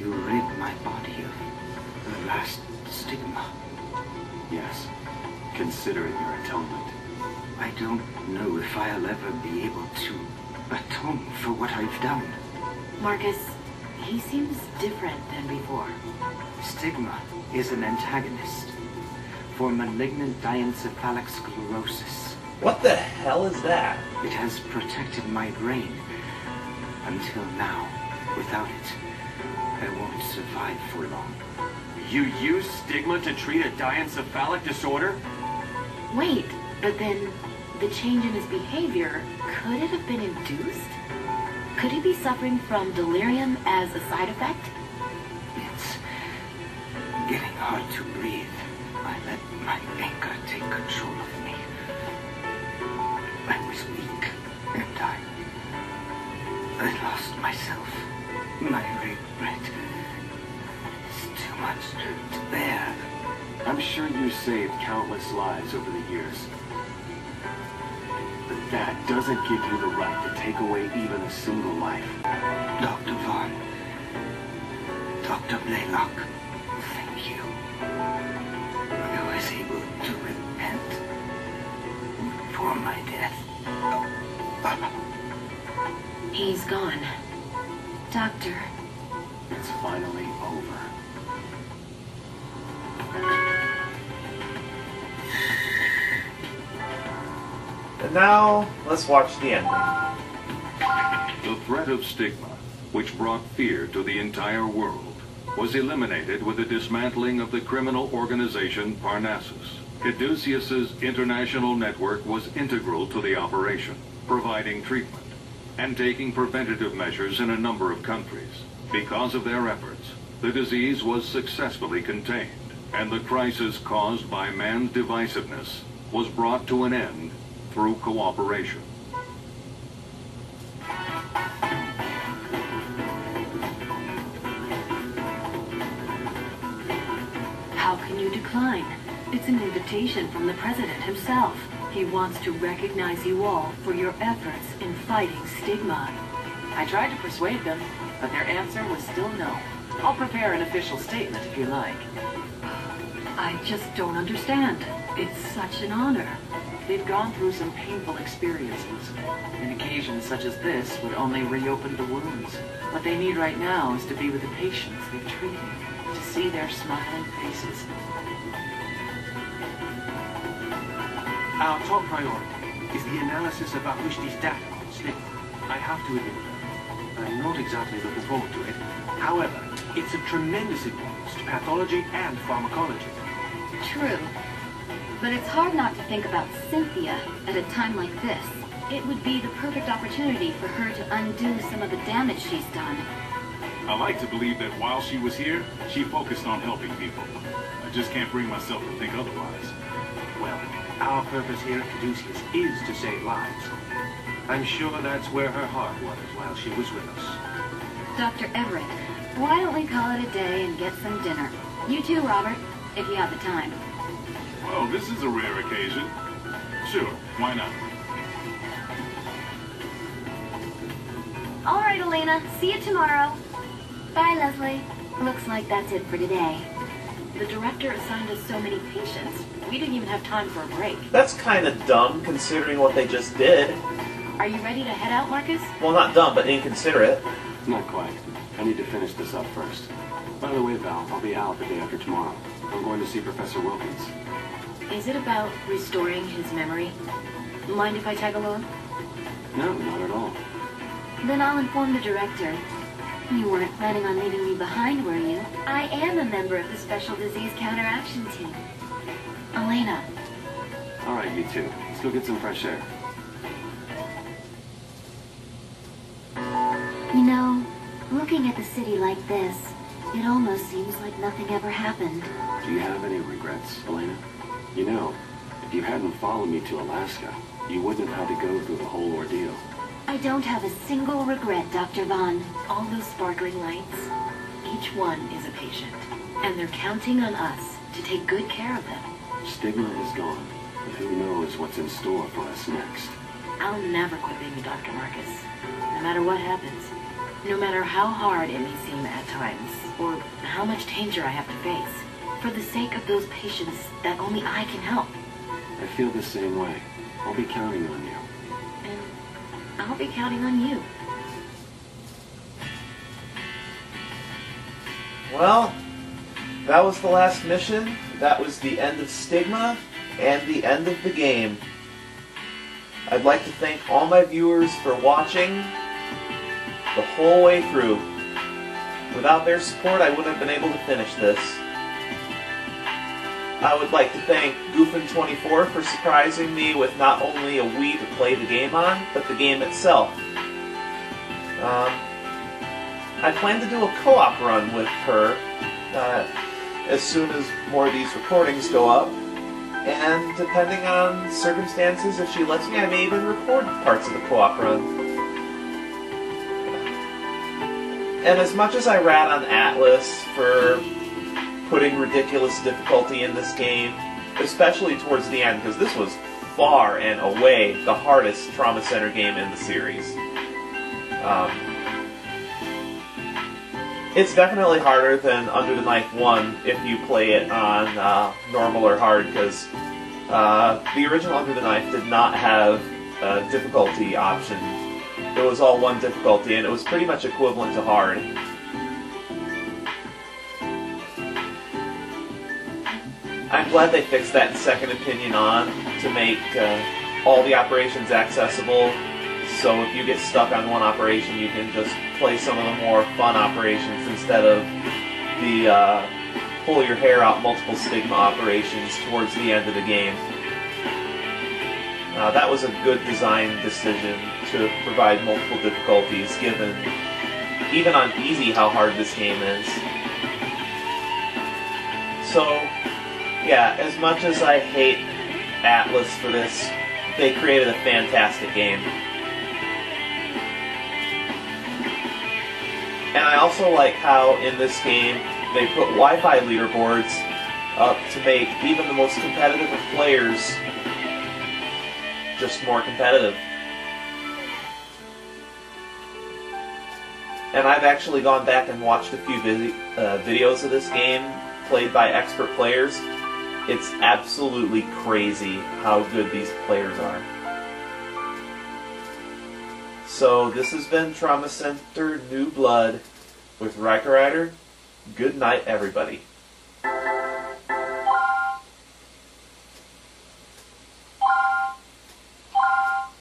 You rid my body of the last stigma. Yes, consider it your atonement. I don't know if I'll ever be able to atone for what I've done. Marcus, he seems different than before. Stigma is an antagonist for malignant diencephalic sclerosis. What the hell is that? It has protected my brain until now. Without it, I won't survive for long. You use Stigma to treat a diencephalic disorder? Wait, but then the change in his behavior, could it have been induced? Could he be suffering from delirium as a side effect? It's getting hard to breathe. I let my anger take control of me. I was weak, and I lost myself. My regret is too much to bear. I'm sure you saved countless lives over the years. But that doesn't give you the right to take away even a single life. Dr. Vaughn, Dr. Blaylock, thank you. I was able to repent for my death. He's gone. Doctor. It's finally over. And now, let's watch the ending. The threat of stigma, which brought fear to the entire world, was eliminated with the dismantling of the criminal organization Parnassus. Caduceus's international network was integral to the operation, providing treatment and taking preventative measures in a number of countries. Because of their efforts, the disease was successfully contained, and the crisis caused by man's divisiveness was brought to an end through cooperation. How can you decline? It's an invitation from the President himself. He wants to recognize you all for your efforts in fighting stigma. I tried to persuade them, but their answer was still no. I'll prepare an official statement if you like. I just don't understand. It's such an honor. They've gone through some painful experiences. An occasion such as this would only reopen the wounds. What they need right now is to be with the patients they've treated, to see their smiling faces. Our top priority is the analysis of Vakhusti's data on Stigma. I have to admit, I'm not exactly looking forward to it. However, it's of tremendous importance to pathology and pharmacology. True. But it's hard not to think about Cynthia at a time like this. It would be the perfect opportunity for her to undo some of the damage she's done. I like to believe that while she was here, she focused on helping people. I just can't bring myself to think otherwise. Well, our purpose here at Caduceus is to save lives. I'm sure that's where her heart was while she was with us. Dr. Everett, why don't we call it a day and get some dinner? You too, Robert, if you have the time. Well, this is a rare occasion. Sure, why not? All right, Elena. See you tomorrow. Bye, Leslie. Looks like that's it for today. The director assigned us so many patients, we didn't even have time for a break. That's kind of dumb, considering what they just did. Are you ready to head out, Marcus? Well, not dumb, but inconsiderate. Not quite. I need to finish this up first. By the way, Val, I'll be out the day after tomorrow. I'm going to see Professor Wilkins. Is it about restoring his memory? Mind if I tag along? No, not at all. Then I'll inform the director. You weren't planning on leaving me behind, were you? I am a member of the Special Disease Counteraction Team. Elena. All right, you two. Let's go get some fresh air. You know, looking at the city like this, it almost seems like nothing ever happened. Do you have any regrets, Elena? You know, if you hadn't followed me to Alaska, you wouldn't have had to go through the whole ordeal. I don't have a single regret, Dr. Vaughn. All those sparkling lights, each one is a patient. And they're counting on us to take good care of them. Stigma is gone, but who knows what's in store for us next. I'll never quit being a doctor, Marcus. No matter what happens. No matter how hard it may seem at times, or how much danger I have to face, for the sake of those patients that only I can help. I feel the same way. I'll be counting on you. And I'll be counting on you. Well, that was the last mission. That was the end of Stigma and the end of the game. I'd like to thank all my viewers for watching the whole way through. Without their support, I wouldn't have been able to finish this. I would like to thank Goofin24 for surprising me with not only a Wii to play the game on, but the game itself. I plan to do a co-op run with her as soon as more of these recordings go up. And depending on circumstances, if she lets me, I may even record parts of the co-op run. And as much as I rat on Atlas for putting ridiculous difficulty in this game, especially towards the end, because this was far and away the hardest Trauma Center game in the series. It's definitely harder than Under the Knife 1 if you play it on normal or hard, because the original Under the Knife did not have a difficulty option. It was all one difficulty, and it was pretty much equivalent to hard. I'm glad they fixed that in Second Opinion on to make all the operations accessible. So if you get stuck on one operation, you can just play some of the more fun operations instead of the pull your hair out multiple Stigma operations towards the end of the game. That was a good design decision to provide multiple difficulties, given even on easy how hard this game is. So, yeah, as much as I hate Atlas for this, they created a fantastic game. And I also like how in this game they put Wi-Fi leaderboards up to make even the most competitive of players just more competitive. And I've actually gone back and watched a few videos of this game played by expert players. It's absolutely crazy how good these players are. So this has been Trauma Center New Blood with Riker Rider. Good night, everybody.